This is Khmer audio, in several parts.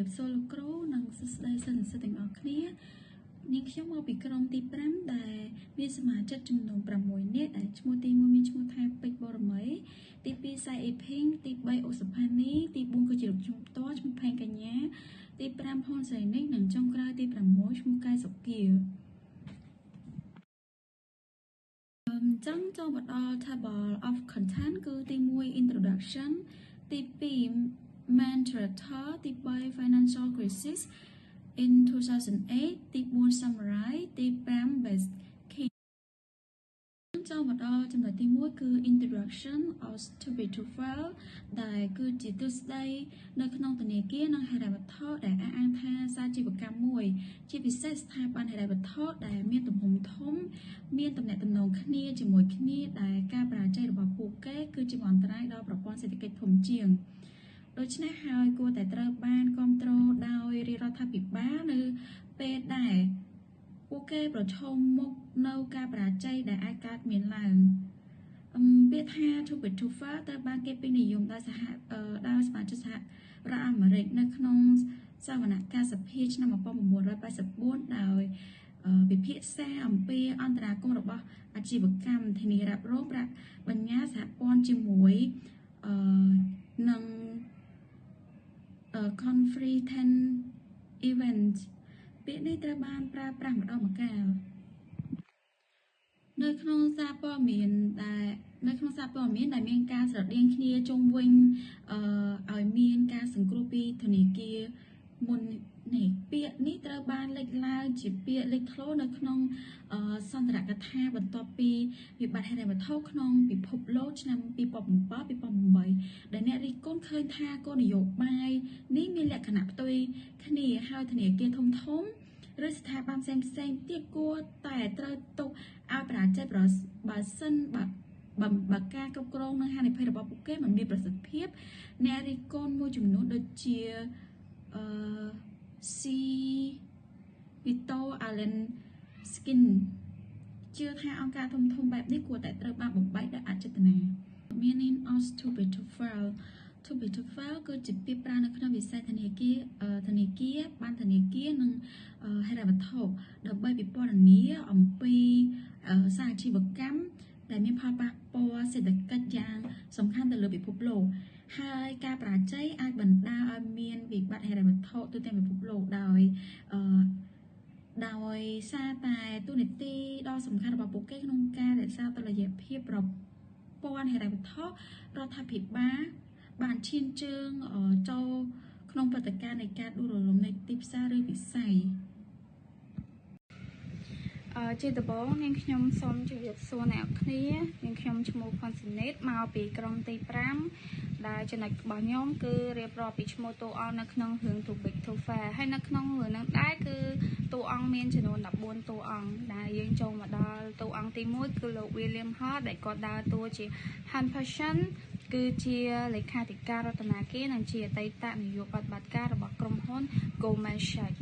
บโซโลโกรนังสุดได้สนสติงออกเนี่ยนิ่งเขี้ยวมอปีกรมตีพรำได้มีสมาชิกจำนวนประมวยเนี่ยได้ชมูตีมือมีชมูไทยไปบรมัยตีปีไซเอพิงตีใบโอสพานีตีบุ้งกระจิกชมตัวชมูแพงกันเนี้ยตีพรำพอนใส่นิ่งหนังจงกลายตีประมวยชมูกายสกเกียวจังโจบดอ table of content คือตีมวย introduction ตีปี main character ตีใบ financial crisis in 2008 ตีบุญ summary ตีแปม best key โจบดอจำนวนตีมวยคือ introduction of stupid to fail ได้คือจิตสได้ในขนมตัวนี้เกี่ยนังให้ได้บัตรทอดได้อ้างท่าซาจีบกรรมมวยจีพิเศษทายปันให้ได้บัตรทอดได้เมียนตุ่มหงทมเมียนตำแหน่งตำนองขณีจีมวยขณีได้การปราใจระบบผูกแก้คือจีมอนตรายดาวประปอนเศรษฐกิจถมเจียงโดยชนะหายกูแต่เตอร์บ้านคอมโตรดาวรีรัฐบิบ้าหรือเป็นได้ผูกแก้ประชมมุกเนาการปราใจได้อากาศเหม็นหลังเบียท่าทุบทุบฟ้าแต่บางเก็บเป็นนิยมได้สหได้สมาชิกสหรัฐอเมริกในขนมสวรรค์การสัพเพชนำมาป้อมบัวร้อยไปสับบุญดาวบิพิแซ่อัมเปียอันตรากงระบอาชีพกรรมเทนีรับโรคระบรรยาสะปอนจิมวยนังconflict event เปียนี้ตระบานปราปรามเอามาแก้วในขนมซาปอมีนได้ในขนมซาปอมีนได้มีการสระเดียงเคลียจงวิงเอามีนการสังกรุปีธนิกีมุนนี่เปียนี้ตระบานเล็กลายจีเปียเล็กโคลในขนมสันตระกระทาบนต่อปีปีบัตรให้ได้มาเท่าขนมปีพบโลกนำปีปอบป้าปีปอบใบแต่เนี่ยริก้นเคยทาก้นโยกใบนี่มีแหลกขนาดตัวขณีห้าวธนิกีทมทมหรือสถาบันเซมเตี้ยกัวแต่เตอตกอาปราเจ็บบาสันบักกากกรองนะฮะในเพจระบบปุกเก้มันมีประสิทธิภาพในริกอนมูจุนนุดเชียซีวิโตอาเลนสกินเชื่อท่าองการทมแบบนี้กลัวแต่เตอบ้าบุกใบได้อาจจะตนามีนินออสทูเบทูเฟลทูเบทูเฟลก็จิตปีปราในขณะวิสัยธนิกีบ้านธนิกีนึงให้ได้บัตรทบดับใบปีปอนันนี้ปีสาชีบกรรมแต่มีภาพปอเศรษฐกิจยางสำคัญแต่เรือปีพบโลกให้การปราใจอาจบรรดาอาเมียนวิบัติให้ได้บัตรทบตัวเต็มปีพบโลกโดยซาตายตัวเนตีดอสำคัญระบบปุกเก้ขนมกาแต่ซาตะละเอียดเพียบรบปอนให้ได้บัตรทบเราทำผิดบ้าบานชินเจิงเจ้าขนมปฏิการในการดูรลมในติปซาหรือวิสัยจีตบองยังขยมซ้อมจุดส่วนแนวคนี้ยังขยมชมูคอนเซเนตมาปีกรมตีพรำได้จะนักบอลย่อมคือเรียบร้อยปีชมูตัวอังนักน้องหึงถูกบิดถูกแฝให้นักน้องหึงนักได้คือตัวอังเมียนจำนวนดับบนตัวอังได้ยังจงมาดาตัวอังตีมุดคือโลวิลเลียมฮาร์ดได้กอดดาตัวจีฮันพัชชันคือเชียเลขาธิการรัตนาเกนังเชียไตตะนิยบัตบัตการระบบกรมฮ้นโกลแมนชัย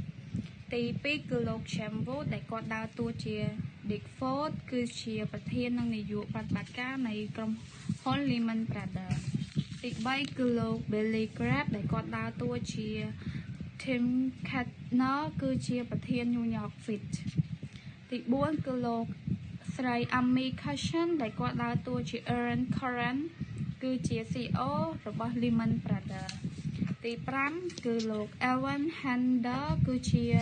ตีปีคือโลกแชมป์โวได้กอดดาวตัวเชียดิกโฟร์ดคือเชียประเทศนังนิยบัตบัตการในกรมฮ้นลิมันปราดาตีใบคือโลกเบลลี่แกร็บได้กอดดาวตัวเชียทิมแคทเนอร์คือเชียประเทศนิวยอร์กฟิตตีบ้วนคือโลกสไลอัมมีคัชชันได้กอดดาวตัวเชียเอเรนคอรันคือเชียซีโอระบบลิมันปราดาตีพรำคือโลกเอวันแฮนเดอร์คือเชีย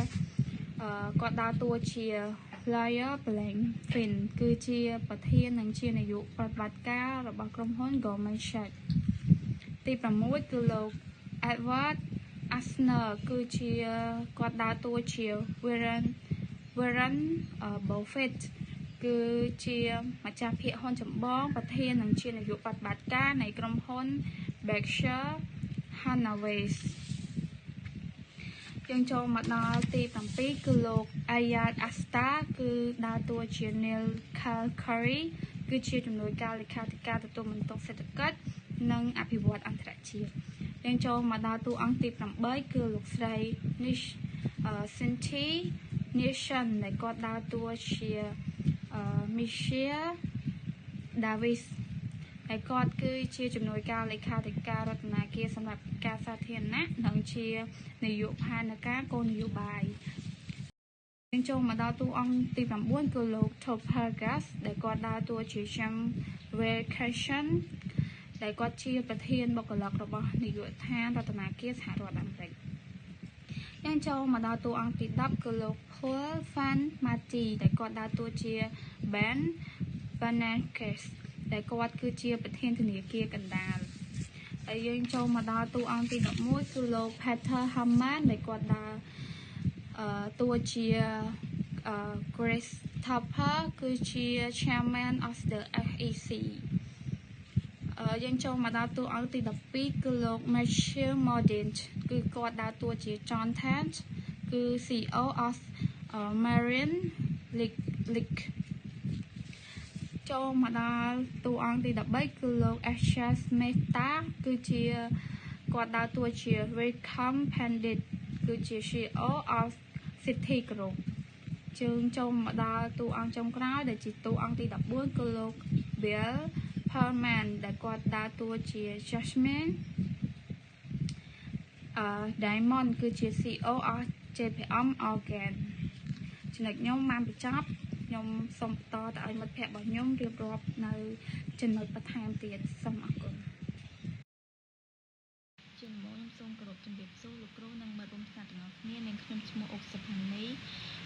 กอดดาวตัวเชียไลเออร์เบลงฟินคือเชียประเทศนังเชียในยุคปฏิบัติการระบบกรมฮ้นโกลแมนชัยตีประมุขคือโลกเอ็ดเวิร์ดอัสเนอร์คือเชียกอดดาวตัวเชียเวรันโบเฟตคือเชียมาจากเพียฮอนจำบ้องประเทศนังเชียในยุคปฏิบัติการในกรมฮ้นเบกเชอร์ฮันนาเวสยังโจมาดาตีปัมปีคือโลกอายาอัสตาคือดาวตัวเชียเนลคาร์คารีคือเชียจำนวนการเลขาธิการตัวมันตกเศรษฐกิจนังอภิวัตอันตรายยังโจมาดาตัวอังตีปัมเบย์คือโลกไซนิชซินทีเนชั่นในกอดดาวตัวเชียมิเชลดาวิส ហើយគាត់គឺជាជំនួយការលេខាធិការរដ្ឋាភិបាលសម្រាប់ការសាធារណៈនិងជានាយកផែនការគោលនយោបាយយើងចូលមកដល់តួអង្គទី9គឺលោក Tophergas ដែលគាត់ដើរតួជា Jim Vacation ដែលគាត់ជាប្រធានបុគ្គលិករបស់នាយកដ្ឋានរដ្ឋាភិបាលសហរដ្ឋអាមេរិកយើងចូលមកដល់តួអង្គទី10គឺលោក Paul Van Marty ដែលគាត់ដើរតួជា Ben Bernanke ដែលគាត់គឺជាប្រធានធនាគារកណ្ដាលហើយយើងចូលមកដល់តួអង្គទី11គឺលោក Peter Hammond ដែលគាត់ដើរតួជា Grace Topper គឺជា Chairman of the SEC យើងចូលមកដល់តួអង្គទី12គឺលោក Michael Mordaunt គឺគាត់ដើរតួជា John Tant គឺ CEO of Marine League ចូលមកដល់តួអង្គទី13គឺលោក Asha Mehta គឺជាគាត់ដើរតួជា Wickham Pandit គឺជា CEO of City Group យើងចូលមកដល់តួអង្គចុងក្រោយដែលជាតួអង្គទី14គឺលោក Bill Perlman ដែលគាត់ដើរតួជា Jasmine Diamond គឺជា CEO of JPM Organ ចំណុចខ្ញុំបានបញ្ចប់ខ្ញុំសូមបន្តទៅឲ្យមិត្តភ័ក្តិរបស់ខ្ញុំរៀបរាប់នៅចំណុចបន្ថែមទៀតសូមអរគុណជាមុនខ្ញុំសូមគោរពជំរាបសួរលោកគ្រូនិងមិត្តរួមថ្នាក់ទាំងអស់គ្នានាងខ្ញុំឈ្មោះអុកសុផានី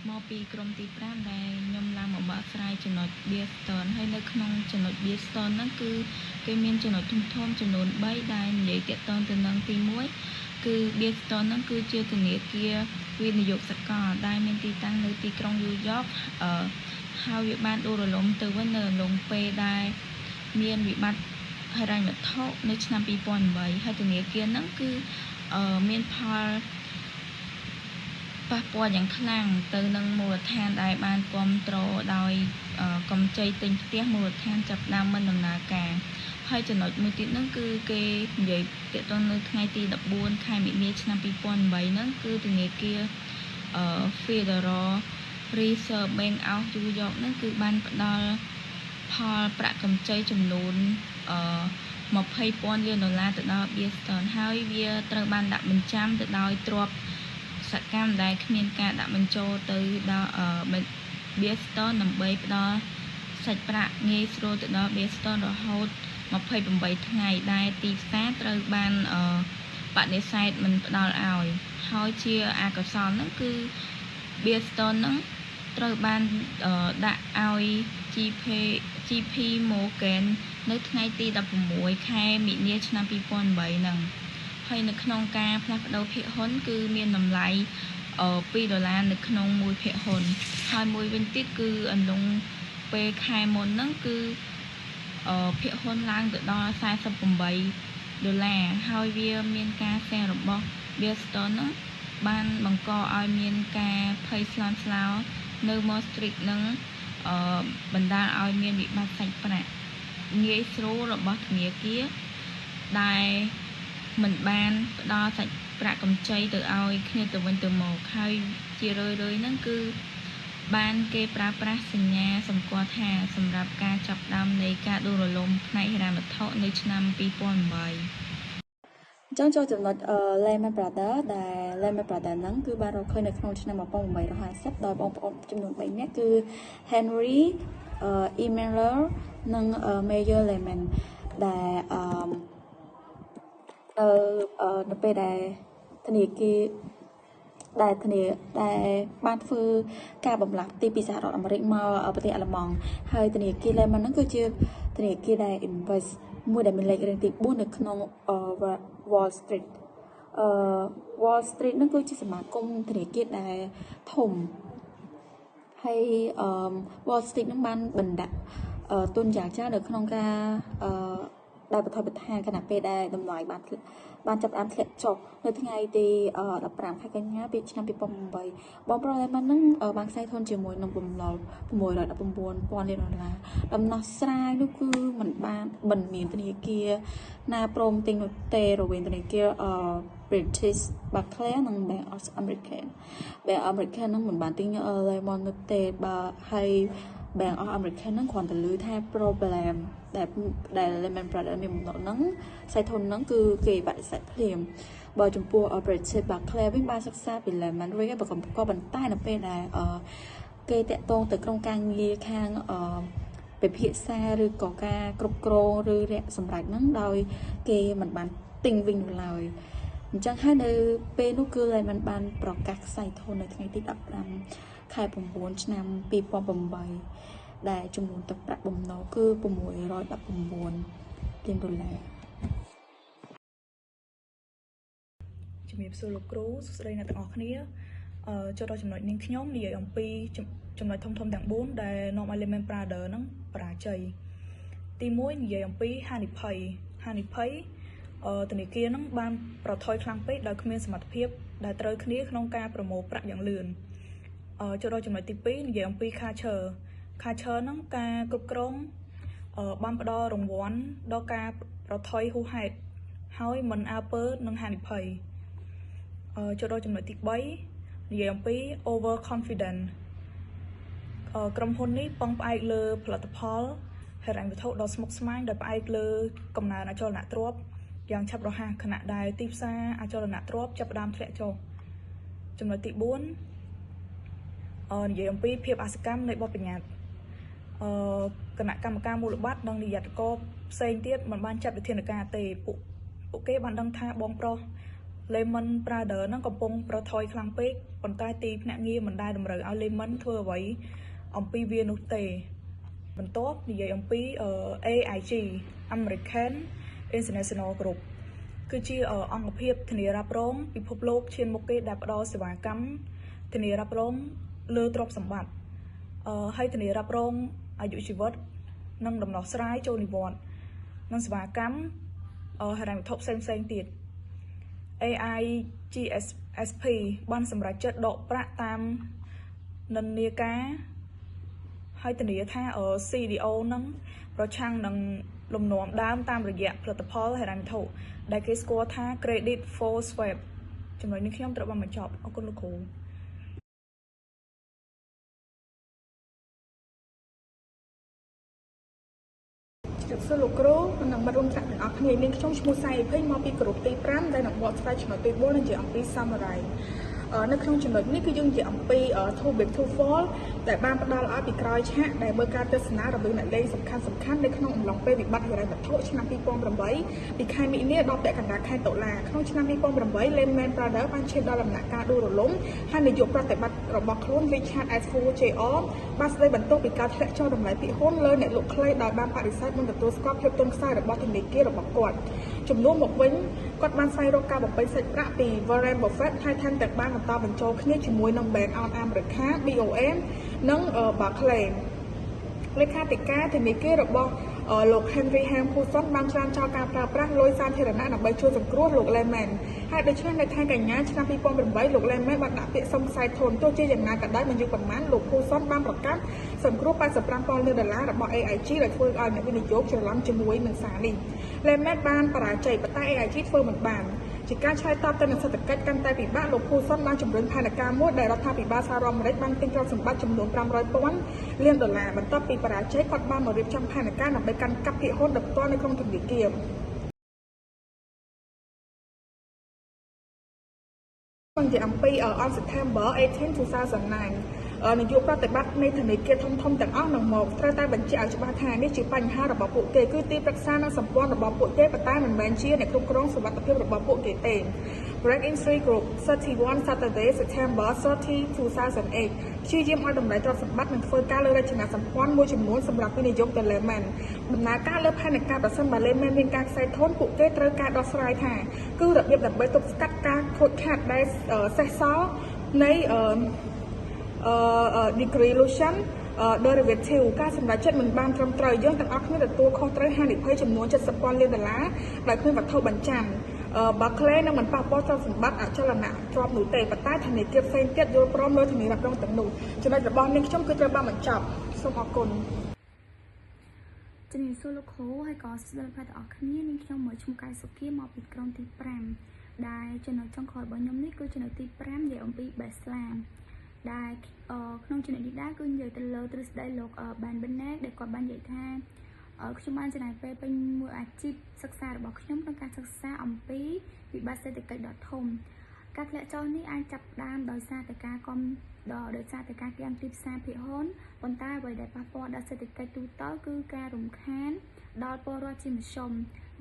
មកពីក្រុមទី5ដែលខ្ញុំឡើងមកបកស្រាយចំណុច Bearston ហើយនៅក្នុងចំណុច Bearston ហ្នឹងគឺគេមានចំណុចធំចំនួន3ដែលនិយាយទាក់ទងទៅនឹងទី1គឺ Bearston ហ្នឹងគឺជាធនាគារវិនិយោគសកលដែលមានទីតាំងនៅទីក្រុង New York ហើយវាបានដួលរលំទៅវិញនៅអំឡុងពេលដែលមានវិបត្តិហិរញ្ញវត្ថុនៅឆ្នាំ2008ហើយធនាគារហ្នឹងគឺមានផលប៉ះពាល់យ៉ាងខ្លាំងទៅនឹងមូលដ្ឋានដែលបានគ្រប់គ្រងដោយកម្ចីទិញផ្ទះមូលដ្ឋានចាប់ដើមមិនដំណើរការហើយចំណុចមួយទៀតហ្នឹងគឺគេនិយាយទាក់ទងនៅថ្ងៃទី14ខែមិនិនាឆ្នាំ2008ហ្នឹងគឺធនាគារFederal Reserve Bank of New York ហ្នឹងគឺបានផ្ដល់ផលប្រាក់កម្ចីចំនួន$20,000 លានទៅដល់ Bearston ហើយវាត្រូវបានដាក់បញ្ចាំទៅដោយទ្រព្យសកម្មដែលគ្មានការដាក់បញ្ចូលទៅដល់Bearston ដើម្បីផ្ដល់សាច់ប្រាក់ងាយស្រួលទៅដល់ Bearston រហូត28ថ្ងៃដែលទីផ្សារត្រូវបានបដិសេធមិនផ្ដល់ឲ្យហើយជាអកុសលហ្នឹងគឺ Bearston ហ្នឹងត្រូវបានដាក់ឲ្យ JP Morgan នៅថ្ងៃទី16ខែមិនិនាឆ្នាំ2008ហ្នឹងហើយនៅក្នុងការផ្លាស់ប្ដូរភាគហ៊ុនគឺមានតម្លៃ$2នៅក្នុង1ភាគហ៊ុនហើយមួយវិញទៀតគឺអំឡុងពេលខែមុនហ្នឹងគឺភាគហ៊ុនឡើងទៅដល់$48ហើយវាមានការសែងរបស់ Bearston ហ្នឹងបានបង្កឲ្យមានការភ័យស្លន់ស្លោនៅ Wall Street នឹងបណ្ដាលឲ្យមានវិបត្តិសាច់ប្រាក់ងាយស្រួលរបស់ធនាគារដែលមិនបានផ្ដល់សាច់ប្រាក់កម្ចីទៅឲ្យគ្នាទៅវិញទៅមកហើយជារឿយៗហ្នឹងគឺបានគេប្រើប្រាស់សញ្ញាសម្គាល់ថាសម្រាប់ការចាប់ផ្ដើមនៃការដួលរលំផ្នែកហិរញ្ញវត្ថុនៅឆ្នាំ2008ចូលចំណុចLehman Brothers ដែល Lehman Brothers ហ្នឹងគឺបានរកឃើញនៅក្នុងឆ្នាំ1850ដោយបងប្អូនចំនួន3នាក់គឺ Henry E. Miller និង Meyer Lehman ដែលនៅពេលដែលធនាគារដែលបានធ្វើការបំលាស់ទីពីសហរដ្ឋអាមេរិកមកប្រទេសអាល្លឺម៉ង់ហើយធនាគារ Lehman ហ្នឹងគឺជាធនាគារដែល invest មួយដែលមានលេខរៀងទី4នៅក្នុងWall Street Wall Street ហ្នឹងគឺជាសមាគមធនាគារដែលធំហើយWall Street ហ្នឹងបានបណ្ដាក់ទុនយ៉ាងច្រើននៅក្នុងការដែលបន្តបន្ថែមគណៈពេលដែលតម្លៃបានចាប់ផ្ដើមធ្លាក់ចុះនៅថ្ងៃទី15ខែកញ្ញាឆ្នាំ2008បងប្រុស Lehman ហ្នឹងបានខ្សែធនជាមួយនឹងបំណុល$619,000 លានដំណោះស្រាយនោះគឺមិនមានធនាគារណាព្រមទិញនោះទេរវាងធនាគារBritish Barclays និង Bank of America ហ្នឹងមិនបានទិញ Lehman នោះទេបើហើយ Bang ở American ហ្នឹងគ្រាន់តែលឺថា problem ដែល Lehman Brothers មានបំណុលហ្នឹងសាយធនហ្នឹងគឺគេបដិសេធភ្លាមបើចំពោះ British Barclays វិញបានសិក្សាពី Lehman វិញក៏ប៉ុន្តែនៅពេលដែលគេតាក់ទងទៅក្នុងការងារខាងពិភាក្សាឬក៏ការគ្រប់គ្រងឬរកសម្រេចហ្នឹងដោយគេមិនបានទិញវិញនោះឡើយអញ្ចឹងហើយនៅពេលនោះគឺ Lehman បានប្រកាសខ្សែធននៅថ្ងៃទី15 ខែ 9 ឆ្នាំ 2008 ដែលចំនួនទឹកប្រាក់បំណុលគឺ$619 លានដុល្លារជំរាបសួរលោកគ្រូសួស្តីអ្នកទាំងអស់គ្នាចូលដល់ចំណុចនាងខ្ញុំនិយាយអំពីចំណុចធំៗទាំង4ដែលនាំឲ្យ Lehman Brothers ហ្នឹងបរាជ័យទី1និយាយអំពីហានិភ័យធនាគារហ្នឹងបានប្រថុយខ្លាំងពេកដោយគ្មានសមត្ថភាពដែលត្រូវគ្នាក្នុងការប្រមូលប្រាក់យ៉ាងលឿនចូលដល់ចំណុចទី2និយាយអំពី culture ហ្នឹងការគ្រប់គ្រងបានផ្ដល់រង្វាន់ដល់ការប្រថុយហួសហេតុហើយមិនអើពើនឹងហានិភ័យចូលដល់ចំណុចទី3និយាយអំពី over confident ក្រុមហ៊ុននេះពឹងផ្អែកលើផលិតផលហិរញ្ញវត្ថុដ៏ស្មុគស្មាញដែលផ្អែកលើកំណើនអចលនទ្រព្យយ៉ាងឆាប់រហ័សខណៈដែលទីផ្សារអចលនទ្រព្យចាប់ផ្ដើមធ្លាក់ចុះចំណុចទី4និយាយអំពីភាពអសកម្មនៃបទបញ្ញត្តិគណៈកម្មការមូលបត្រនិងនាយកករផ្សេងទៀតមិនបានចាត់វិធានការទេពួកគេបានដឹងថាបងប្រុស Lehman Brothers នឹងកំពុងប្រថុយខ្លាំងពេកប៉ុន្តែទីភ្នាក់ងារមិនដែលតម្រូវឲ្យ Lehman ធ្វើអ្វីអំពីវានោះទេបន្ទាប់និយាយអំពី AIG American International Group គឺជាអង្គភាពធានារ៉ាប់រងពិភពលោកឈានមុខគេដែលផ្ដល់សេវាកម្មធានារ៉ាប់រងលើទ្រព្យសម្បត្តិហើយធានារ៉ាប់រងអាយុជីវិតនិងដំណោះស្រាយចូលនិវត្តន៍និងសេវាកម្មហិរញ្ញវត្ថុផ្សេងទៀត AIGSP បានសម្រេចចិត្តដកប្រាក់តាមនិន្នាការហើយធានាថា CDO នឹងប្រឆាំងនឹងលំនាំដើមតាមរយៈផលិតផលហិរញ្ញវត្ថុដែលគេស្គាល់ថា Credit for Swap ចំណុចនេះខ្ញុំត្រូវបានបញ្ចប់អរគុណលោកគ្រូសួរលោកគ្រូនិងមិត្តរួមថ្នាក់ទាំងអស់គ្នានាងខ្ញុំឈ្មោះសៃភ័យមកពីក្រុមទី5ដែលនឹងបកស្រាយចំណុចទី4នឹងជាអំពី Samurai នៅក្នុងចំណុចនេះគឺយើងនិយាយអំពី Too Big to Fall ដែលបានផ្ដល់ឲ្យពីក្រោយឆាកដែលមើលការទស្សនារបស់អ្នកលេងសំខាន់នៅក្នុងអំឡុងពេលវិបត្តិហិរញ្ញវត្ថុឆ្នាំ2008ពីខែមិនិនាដល់ពាក់កណ្ដាលខែតុលាក្នុងឆ្នាំ2008 Lehman Brothers បានឈានដល់ដំណាក់កាលដួលរលំហើយនាយកប្រតិបត្តិរបស់ខ្លួន Richard S. Jr. បានស្ដីបន្ទោសពីការធ្លាក់ចុះតម្លៃភាគហ៊ុនលើអ្នកលក់ខ្លីដោយបានបដិសេធមិនទទួលស្គាល់ភាពទន់ខ្សោយរបស់ធនាគាររបស់គាត់ជំនួសមកវិញគាត់បានស្វែងរកការបំពេញសាច់ប្រាក់ពី Warren Buffett ហើយថែមទាំងបានបន្តបញ្ចូលគ្នាជាមួយនឹង Bank of America BOM និង Barclays លេខាធិការធនាគាររបស់លោក Henry Hampton បានច្រានចោលការប្រើប្រាស់លុយសាធារណៈដើម្បីជួយសង្គ្រោះលោក Lehman ហើយដូច្នេះនៅខែកញ្ញាឆ្នាំ2008លោក Lehman បានដាក់ពាក្យសុំខ្សែធនទោះជាយ៉ាងណាក៏ដោយមិនយូរប៉ុន្មានលោក Hampton បានប្រកាសសង្គ្រោះ$85 លានរបស់ AIG ដែលធ្វើឲ្យអ្នកវិនិយោគច្រឡំជាមួយនឹងសារនេះ Lehman បានបរាជ័យប៉ុន្តែ AIG ធ្វើមិនបានជាការឆ្លើយតបទៅនឹងសេដ្ឋកិច្ចកាន់តែពិបាកលោក Hampton បានជំរុញផែនការមួយដែលរដ្ឋាភិបាលសហរដ្ឋអាមេរិកបានទិញទ្រព្យសម្បត្តិចំនួន$500 លានបន្ទាប់ពីបរាជ័យគាត់បានមករៀបចំផែនការដើម្បីកាន់កាប់ភាគហ៊ុនដោយផ្ទាល់នៅក្នុងធនាគារនិយាយអំពី on September 18, 2009 នាយកប្រតិបត្តិនៃធនាគារធំទាំងអស់នឹងមកត្រូវតែបញ្ជាក់ឲ្យច្បាស់ថានេះជាបញ្ហារបស់ពួកគេគឺទីប្រឹក្សានិងសម្ព័ន្ធរបស់ពួកគេប៉ុន្តែមិនមែនជាអ្នកគ្រប់គ្រងសុវត្ថិភាពរបស់ពួកគេទេ Break-in-Three Group 31 Saturday September 30, 2008 ព្យាយាមឲ្យតម្លៃទ្រព្យសម្បត្តិនិងធ្វើការលើរចនាសម្ព័ន្ធមួយចំនួនសម្រាប់វិនិយោគទៅ Lehman ដំណើរការលើផែនការប្រសិនបើ Lehman មានការខ្សែធនពួកគេត្រូវការដោះស្រាយថាគឺរបៀបដើម្បីទប់ស្កាត់ការខូចខាតដែលសេសសល់នៃdegradation derivative ការសម្រេចចិត្តមិនបានត្រឹមត្រូវយើងទាំងអស់គ្នាទទួលខុសត្រូវហានិភ័យចំនួន$70 លានដោយគ្មានវត្ថុបញ្ចាំងBarclays នឹងមិនប៉ះពាល់ទ្រព្យសម្បត្តិអចលនទ្រព្យនោះទេប៉ុន្តែធនាគារផ្សេងទៀតយល់ព្រមលើធានារ៉ាប់រងទាំងនោះចំណុចរបស់នាងខ្ញុំគឺត្រូវបានបញ្ចប់សូមអរគុណជំរាបសួរលោកគ្រូហើយក៏ស្ដាប់អ្នកទាំងអស់គ្នានាងខ្ញុំមកឈ្មោះកែសុគាមកពីក្រុមទី5ដែលចំណុចចុងក្រោយរបស់ខ្ញុំនេះគឺចំណុចទី5និយាយអំពី Beslan ដែលក្នុងចំណុចនេះដែរគឺនិយាយទៅលើទ្រឹស្ដីលោកបានប៊ិនណេកដែលគាត់បាននិយាយថាខ្ញុំបានចំណាយពេលពេញមួយអាជីពសិក្សារបស់ខ្ញុំក្នុងការសិក្សាអំពីវិបត្តិសេដ្ឋកិច្ចដ៏ធំការធ្លាក់ចុះនេះអាចចាប់ផ្ដើមដោយសារតែការគាំងទីផ្សារភាគហ៊ុនប៉ុន្តែអ្វីដែលប៉ះពាល់ដល់សេដ្ឋកិច្ចទូទៅគឺការរំខានដល់ពលរដ្ឋជាមធ្យម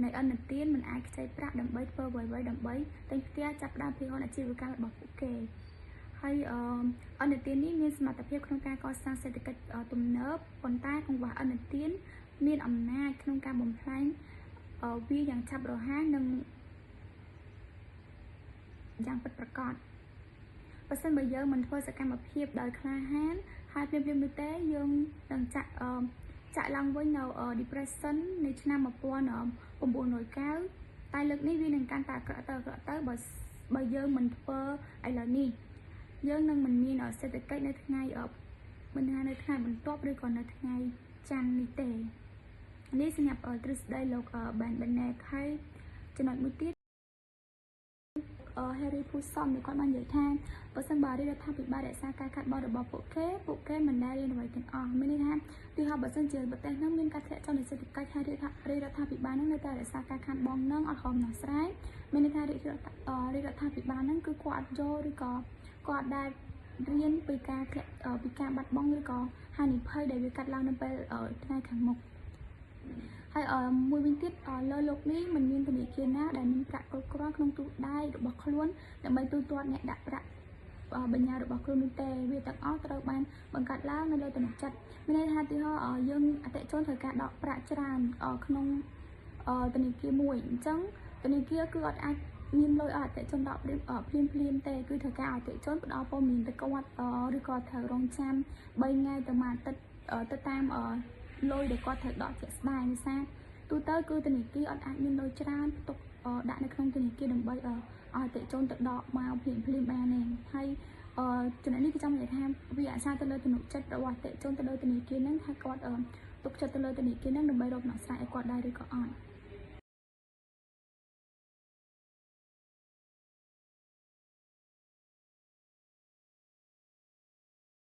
នៃឥណទានមិនអាចខ្ចីប្រាក់ដើម្បីធ្វើអ្វីៗដើម្បីទិញផ្ទះចាប់ផ្ដើមភាគហ៊ុនអាជីវកម្មរបស់ពួកគេហើយឥណទាននេះមានសមត្ថភាពក្នុងការកសាងសេដ្ឋកិច្ចទំនើបប៉ុន្តែកង្វះឥណទានមានអំណាចក្នុងការបំផ្លាញវាយ៉ាងឆាប់រហ័សនិងយ៉ាងពិតប្រាកដបើសិនបើយើងមិនធ្វើសកម្មភាពដោយក្លាហានហើយភ្លាមៗនោះទេយើងនឹងចាក់ឡើងវិញនៅ depression នៃឆ្នាំ1990តែលើកនេះវានឹងកាន់តែអាក្រក់ទៅបើយើងមិនធ្វើឥឡូវនេះយើងនឹងមិនមានសេដ្ឋកិច្ចនៅថ្ងៃមិនថានៅថ្ងៃបន្ទាប់ឬក៏នៅថ្ងៃច័ន្ទនេះទេនេះសម្រាប់ទ្រឹស្ដីលោកបានប៊ិនណេកហើយចំណុចមួយទៀតHarry Potter ដែលគាត់បាននិយាយថាបើសិនបើរដ្ឋាភិបាលរក្សាការខាតបង់របស់ពួកគេមិនដែលរៀនអ្វីទាំងអស់មានន័យថាទីហោបើសិនជាប្រទេសនោះមានការធ្លាក់ចុះនៃសេដ្ឋកិច្ចហើយរដ្ឋាភិបាលនោះនៅតែរក្សាការខាតបង់នឹងអត់ហមដោះស្រាយមានន័យថារដ្ឋាភិបាលហ្នឹងគឺគាត់អត់យកឬក៏គាត់ដែលរៀនពីការបាត់បង់ឬក៏ហានិភ័យដែលវាកាត់ឡើងនៅពេលថ្ងៃខាងមុខហើយមួយវិញទៀតលើโลกនេះមិនមានធនាគារណាដែលមានប្រាក់គ្រប់គ្រាន់ក្នុងទូដៃរបស់ខ្លួនដើម្បីទូទាត់អ្នកដាក់ប្រាក់បញ្ញើរបស់ខ្លួននោះទេវាទាំងអស់ត្រូវបានបង្កើតឡើងនៅលើទំនុកចិត្តមានន័យថាទីហោយើងអតិថិជនត្រូវការដកប្រាក់ច្រើនក្នុងធនាគារមួយអញ្ចឹងធនាគារគឺអត់អាចមានលុយឲ្យអតិថិជនដកភ្លាមទេគឺត្រូវការឲ្យអតិថិជនផ្ដល់ព័ត៌មានទៅគាត់ឬក៏ត្រូវរងចាំ3ថ្ងៃទៅមួយអាទិត្យទៅតាមលុយដែលគាត់ត្រូវដកជាក់ស្ដែងដោយសារទូទៅគឺធនាគារអត់អាចមានលុយច្រើនផ្ទុកដាក់នៅក្នុងធនាគារដើម្បីឲ្យអតិថិជនទៅដកមកភ្លាមបានទេហើយចំណុចនេះគឺចង់និយាយថាវាអាស្រ័យទៅលើទំនុកចិត្តរបស់អតិថិជនទៅលើធនាគារហ្នឹងថាគាត់ទុកចិត្តទៅលើធនាគារហ្នឹងដើម្បីរកដំណោះស្រាយឲ្យគាត់ដែរឬក៏អត់